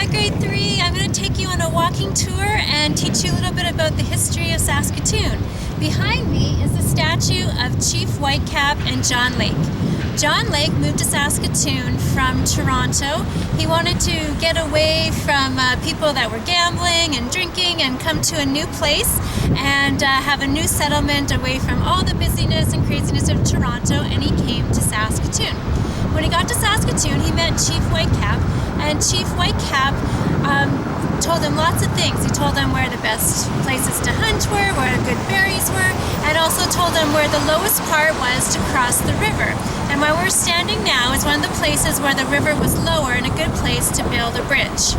grade 3. I'm going to take you on a walking tour and teach you a little bit about the history of Saskatoon. Behind me is the statue of Chief Whitecap and John Lake. John Lake moved to Saskatoon from Toronto. He wanted to get away from people that were gambling and drinking and come to a new place and have a new settlement away from all the busyness and craziness of Toronto, and he came to Saskatoon. When he got to Saskatoon, he met Chief Whitecap, and Chief Whitecap told him lots of things. He told him where the best places to hunt were, where the good berries were, and also told him where the lowest part was to cross the river. And where we're standing now is one of the places where the river was lower and a good place to build a bridge.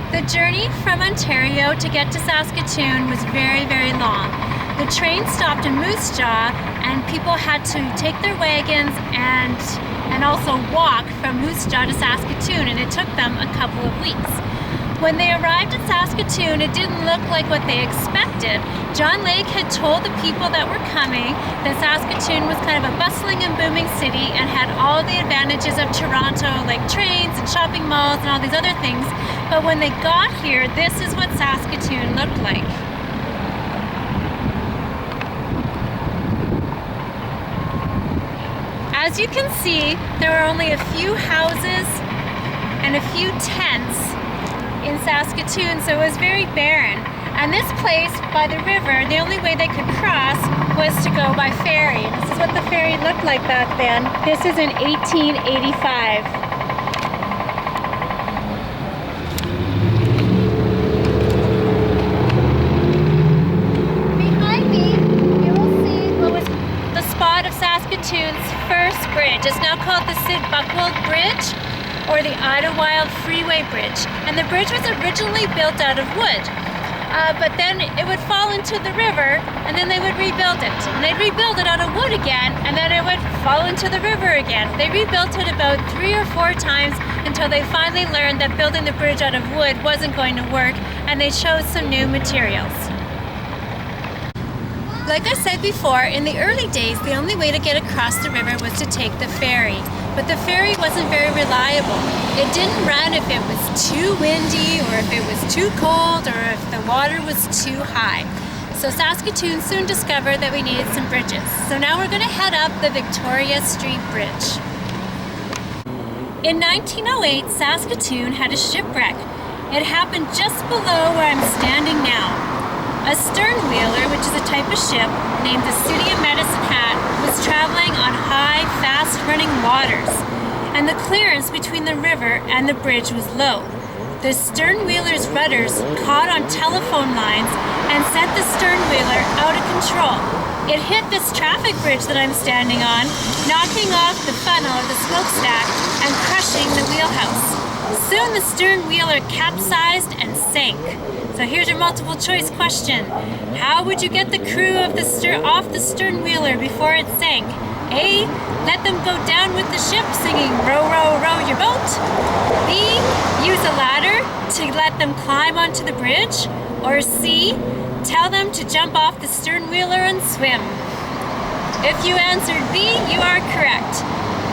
The journey from Ontario to get to Saskatoon was very, very long. The train stopped in Moose Jaw, and people had to take their wagons and also walk from Moose Jaw to Saskatoon, and it took them a couple of weeks. When they arrived at Saskatoon, it didn't look like what they expected. John Lake had told the people that were coming that Saskatoon was kind of a bustling and booming city and had all the advantages of Toronto, like trains and shopping malls and all these other things. But when they got here, this is what Saskatoon looked like. As you can see, there were only a few houses and a few tents in Saskatoon, so it was very barren. And this place by the river, the only way they could cross was to go by ferry. This is what the ferry looked like back then. This is in 1885. Behind me, you will see what was the spot of Saskatoon's first bridge. It's now called the Sid Buchwald Bridge, or the Idlewild Freeway Bridge. And the bridge was originally built out of wood, but then it would fall into the river, and then they would rebuild it. And they'd rebuild it out of wood again, and then it would fall into the river again. They rebuilt it about 3 or 4 times until they finally learned that building the bridge out of wood wasn't going to work, and they chose some new materials. Like I said before, in the early days, the only way to get across the river was to take the ferry. But the ferry wasn't very reliable. It didn't run if it was too windy, or if it was too cold, or if the water was too high. So Saskatoon soon discovered that we needed some bridges. So now we're going to head up the Victoria Street Bridge. In 1908, Saskatoon had a shipwreck. It happened just below where I'm standing now. A stern wheeler, which is a type of ship named the City of Medicine Hat, was traveling on high, fast-running waters, and the clearance between the river and the bridge was low. The stern wheeler's rudders caught on telephone lines and sent the stern wheeler out of control. It hit this traffic bridge that I'm standing on, knocking off the funnel or the smokestack and crushing the wheelhouse. Soon the stern wheeler capsized and sank. So here's your multiple choice question. How would you get the crew of off the stern wheeler before it sank? A, let them go down with the ship singing row, row, row your boat. B, use a ladder to let them climb onto the bridge. Or C, tell them to jump off the stern wheeler and swim. If you answered B, you are correct.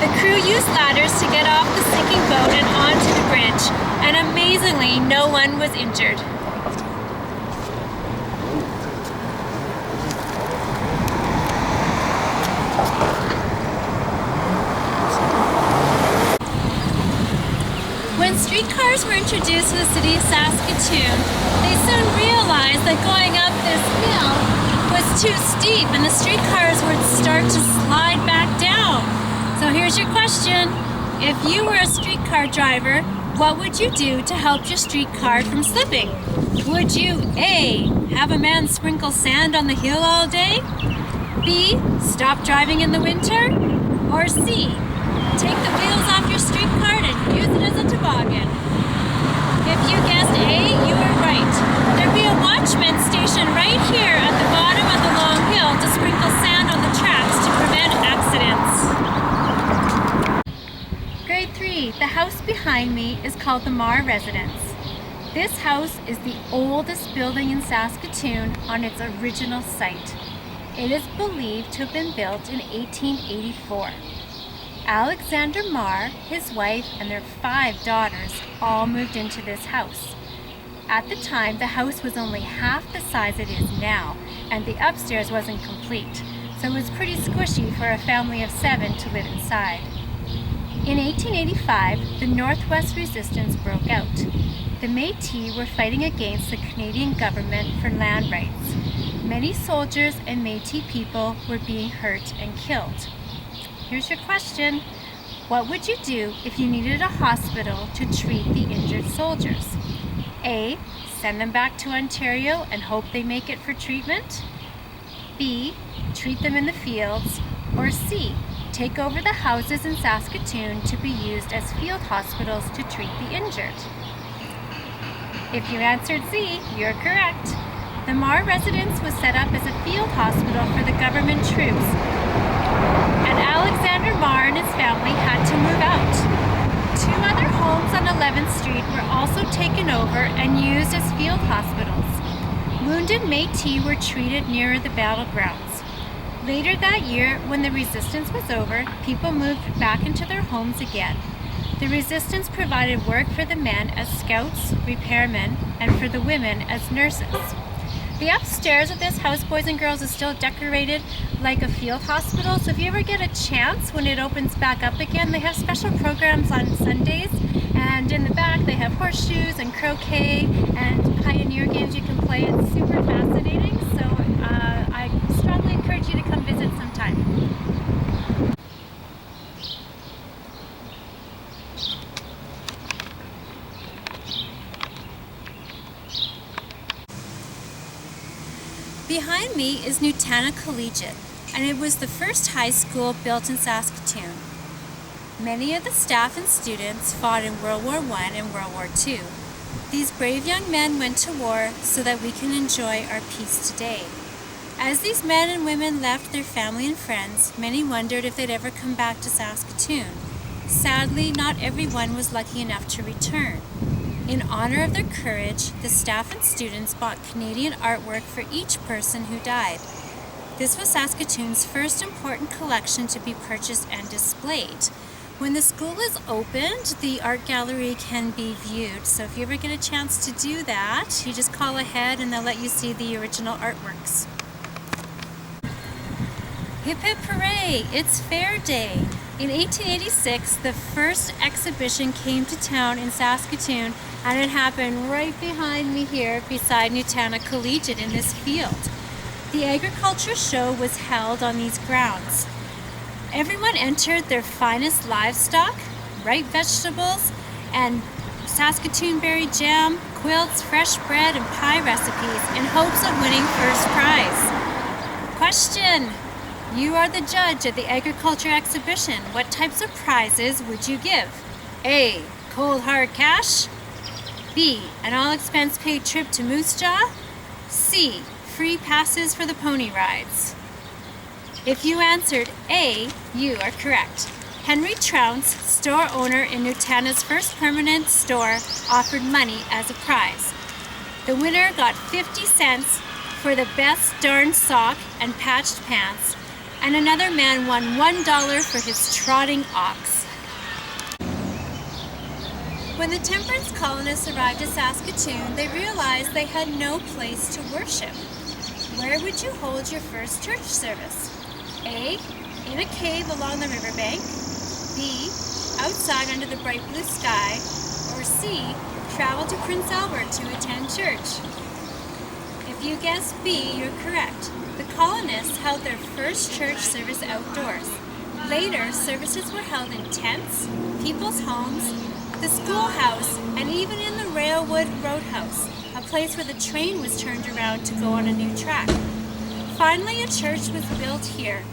The crew used ladders to get off the sinking boat and onto the bridge, and amazingly, no one was injured. When streetcars were introduced to the city of Saskatoon, they soon realized that going up this hill was too steep and the streetcars would start to slide back down. So here's your question. If you were a streetcar driver, what would you do to help your streetcar from slipping? Would you A, have a man sprinkle sand on the hill all day? B, stop driving in the winter? Or C, take the wheels off your streetcar and use it as a toboggan? If you guessed A, you were right. There'd be a watchman stationed right here at the bottom of the long hill to sprinkle sand on the tracks to prevent accidents. Grade 3, the house behind me is called the Marr Residence. This house is the oldest building in Saskatoon on its original site. It is believed to have been built in 1884. Alexander Marr, his wife, and their 5 daughters all moved into this house. At the time, the house was only half the size it is now, and the upstairs wasn't complete, so it was pretty squishy for a family of 7 to live inside. In 1885, the Northwest Resistance broke out. The Métis were fighting against the Canadian government for land rights. Many soldiers and Métis people were being hurt and killed. Here's your question. What would you do if you needed a hospital to treat the injured soldiers? A. Send them back to Ontario and hope they make it for treatment. B. Treat them in the fields. Or C. Take over the houses in Saskatoon to be used as field hospitals to treat the injured. If you answered C, you're correct. The Marr residence was set up as a field hospital for the government troops, and Alexander Marr and his family had to move out. 2 other homes on 11th Street were also taken over and used as field hospitals. Wounded Métis were treated nearer the battlegrounds. Later that year, when the resistance was over, people moved back into their homes again. The resistance provided work for the men as scouts, repairmen, and for the women as nurses. The upstairs of this house, boys and girls, is still decorated like a field hospital, so if you ever get a chance when it opens back up again, they have special programs on Sundays, and in the back they have horseshoes and croquet and pioneer games you can play. It's super fascinating, so I strongly encourage you to come visit sometime. Behind me is Nutana Collegiate, and it was the first high school built in Saskatoon. Many of the staff and students fought in World War I and World War II. These brave young men went to war so that we can enjoy our peace today. As these men and women left their family and friends, many wondered if they'd ever come back to Saskatoon. Sadly, not everyone was lucky enough to return. In honor of their courage, the staff and students bought Canadian artwork for each person who died. This was Saskatoon's first important collection to be purchased and displayed. When the school is opened, the art gallery can be viewed, so if you ever get a chance to do that, you just call ahead and they'll let you see the original artworks. Hip hip hooray! It's Fair Day! In 1886, the first exhibition came to town in Saskatoon, and it happened right behind me here beside Nutana Collegiate in this field. The agriculture show was held on these grounds. Everyone entered their finest livestock, ripe vegetables, and Saskatoon berry jam, quilts, fresh bread, and pie recipes in hopes of winning first prize. Question: you are the judge at the agriculture exhibition. What types of prizes would you give? A. Cold hard cash. B. An all-expense-paid trip to Moose Jaw. C. Free passes for the pony rides. If you answered A, you are correct. Henry Trounce, store owner in Nutana's first permanent store, offered money as a prize. The winner got 50 cents for the best darn sock and patched pants, and another man won $1 for his trotting ox. When the temperance colonists arrived at Saskatoon, they realized they had no place to worship. Where would you hold your first church service? A. In a cave along the riverbank. B. Outside under the bright blue sky. Or C. Travel to Prince Albert to attend church. If you guessed B, you're correct. The colonists held their first church service outdoors. Later, services were held in tents, people's homes, the schoolhouse, and even in the Railwood Roadhouse, a place where the train was turned around to go on a new track. Finally, a church was built here,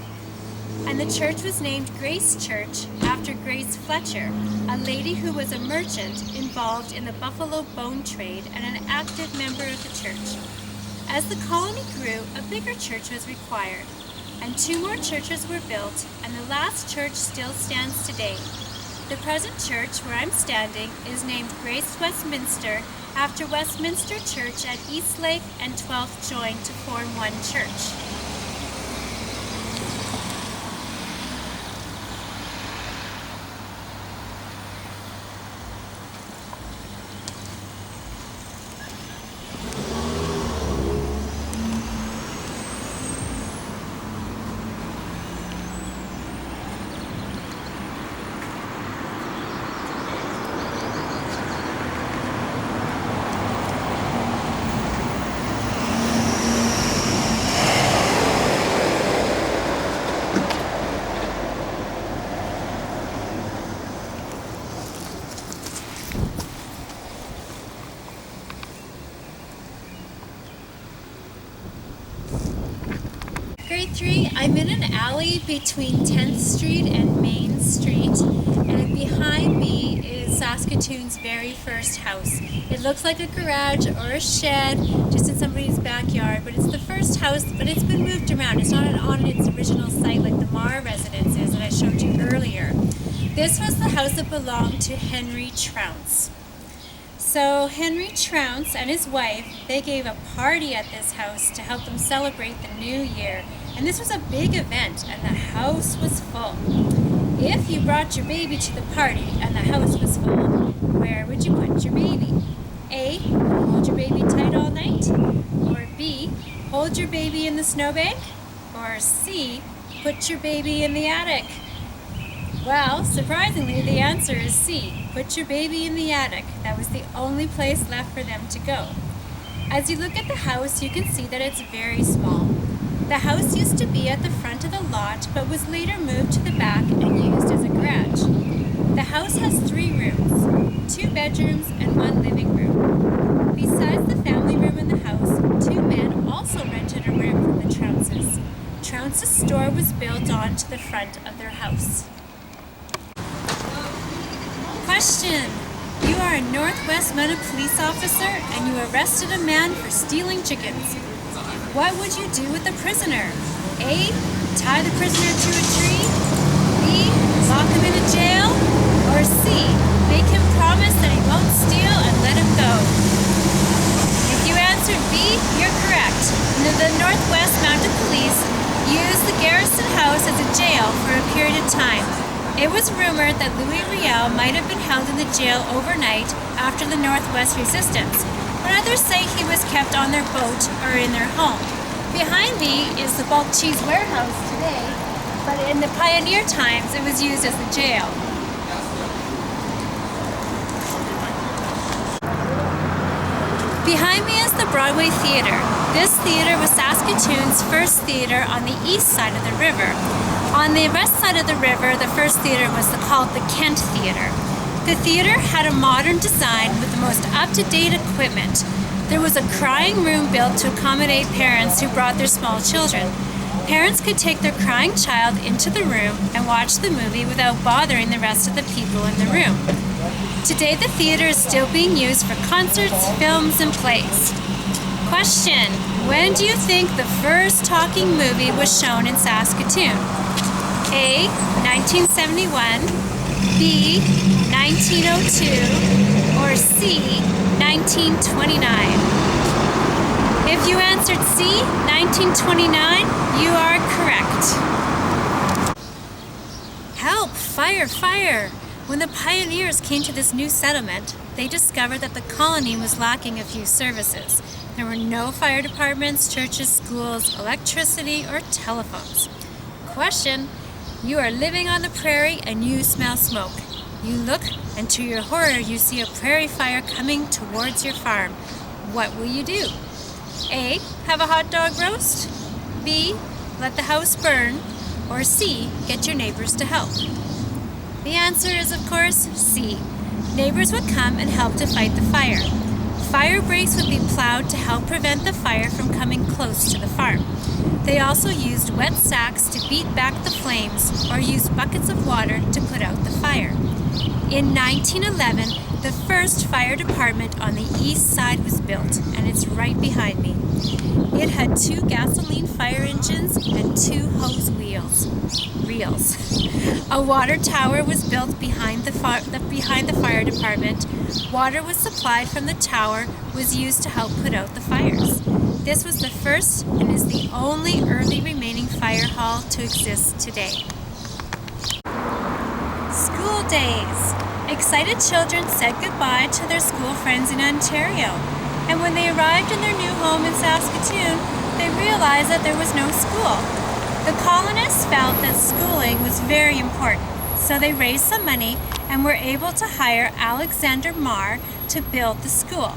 and the church was named Grace Church after Grace Fletcher, a lady who was a merchant involved in the buffalo bone trade and an active member of the church. As the colony grew, a bigger church was required, and 2 more churches were built, and the last church still stands today. The present church where I'm standing is named Grace Westminster after Westminster Church at Eastlake and 12th joined to form one church. 33, I'm in an alley between 10th Street and Main Street, and behind me is Saskatoon's very first house. It looks like a garage or a shed just in somebody's backyard, but it's the first house, but it's been moved around. It's not on its original site like the Marr residence is that I showed you earlier. This was the house that belonged to Henry Trounce. So Henry Trounce and his wife, they gave a party at this house to help them celebrate the new year. And this was a big event and the house was full. If you brought your baby to the party and the house was full, where would you put your baby? A, hold your baby tight all night. Or B, hold your baby in the snowbank. Or C, put your baby in the attic. Well, surprisingly, the answer is C. Put your baby in the attic. That was the only place left for them to go. As you look at the house, you can see that it's very small. The house used to be at the front of the lot, but was later moved to the back and used as a garage. The house has 3 rooms, 2 bedrooms, and 1 living room. Besides the family room in the house, 2 men also rented a room from the Trounces. Trounce's store was built onto the front of their house. Question. You are a Northwest Meta police officer and you arrested a man for stealing chickens. What would you do with the prisoner? A, tie the prisoner to a tree. B, lock him in a jail. Or C, make him promise that he won't steal and let him go. If you answered B, you're correct. The Northwest Mounted Police used the Garrison House as a jail for a period of time. It was rumored that Louis Riel might have been held in the jail overnight after the Northwest Resistance, but others say he was kept on their boat or in their home. Behind me is the bulk cheese warehouse today, but in the pioneer times it was used as the jail. Behind me is the Broadway Theatre. This theatre was Saskatoon's first theatre on the east side of the river. On the west side of the river, the first theatre was called the Kent Theatre. The theatre had a modern design with the most up-to-date equipment. There was a crying room built to accommodate parents who brought their small children. Parents could take their crying child into the room and watch the movie without bothering the rest of the people in the room. Today, the theatre is still being used for concerts, films, and plays. Question. When do you think the first talking movie was shown in Saskatoon? A, 1971, B, 1902, or C, 1929. If you answered C, 1929, you are correct. Help! Fire! Fire! When the pioneers came to this new settlement, they discovered that the colony was lacking a few services. There were no fire departments, churches, schools, electricity, or telephones. Question. You are living on the prairie and you smell smoke. You look and to your horror you see a prairie fire coming towards your farm. What will you do? A, have a hot dog roast. B, let the house burn. Or C, get your neighbors to help. The answer is, of course, C. Neighbors would come and help to fight the fire. Fire breaks would be plowed to help prevent the fire from coming close to the farm. They also used wet sacks to beat back the flames or used buckets of water to put out the fire. In 1911, the first fire department on the east side was built, and it's right behind me. It had 2 gasoline fire engines and 2 hose reels. A water tower was built behind the fire department. Water was supplied from the tower, was used to help put out the fires. This was the first and is the only early remaining fire hall to exist today. School days. Excited children said goodbye to their school friends in Ontario, and when they arrived in their new home in Saskatoon, they realized that there was no school. The colonists felt that schooling was very important, so they raised some money and were able to hire Alexander Marr to build the school.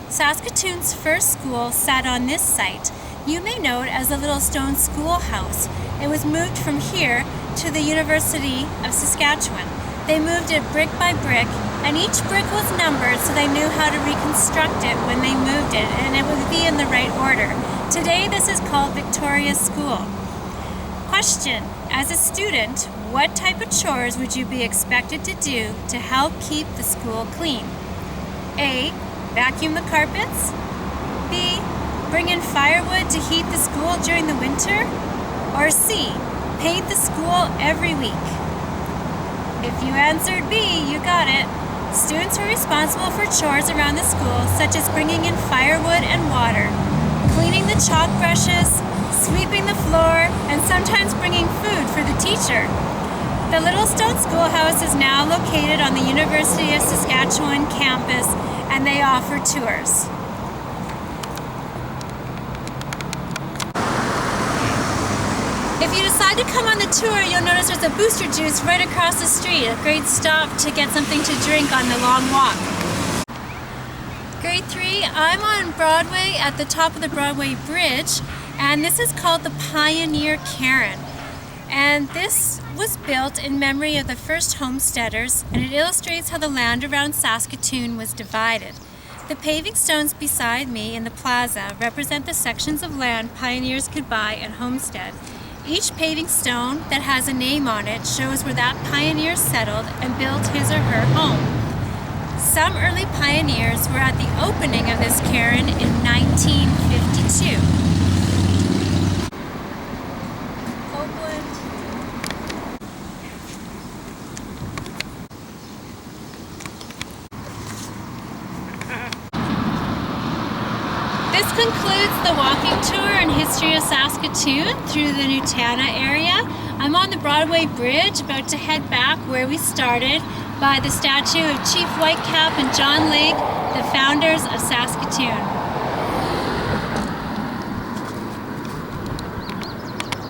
Saskatoon's first school sat on this site. You may know it as the Little Stone Schoolhouse. It was moved from here to the University of Saskatchewan. They moved it brick by brick, and each brick was numbered so they knew how to reconstruct it when they moved it, and it would be in the right order. Today, this is called Victoria School. Question: as a student, what type of chores would you be expected to do to help keep the school clean? A. Vacuum the carpets. B. Bring in firewood to heat the school during the winter. Or C. Paint the school every week. If you answered B, you got it. Students were responsible for chores around the school, such as bringing in firewood and water, cleaning the chalk brushes, sweeping the floor, and sometimes bringing food for the teacher. The Little Stone Schoolhouse is now located on the University of Saskatchewan campus, and they offer tours. If you decide to come on the tour, you'll notice there's a Booster Juice right across the street, a great stop to get something to drink on the long walk. Grade 3, I'm on Broadway at the top of the Broadway Bridge, and this is called the Pioneer Cairn. And this was built in memory of the first homesteaders, and it illustrates how the land around Saskatoon was divided. The paving stones beside me in the plaza represent the sections of land pioneers could buy and homestead. Each paving stone that has a name on it shows where that pioneer settled and built his or her home. Some early pioneers were at the opening of this cairn in 1952. This concludes the walking tour and history of Saskatoon through the Nutana area. I'm on the Broadway Bridge, about to head back where we started by the statue of Chief Whitecap and John Lake, the founders of Saskatoon.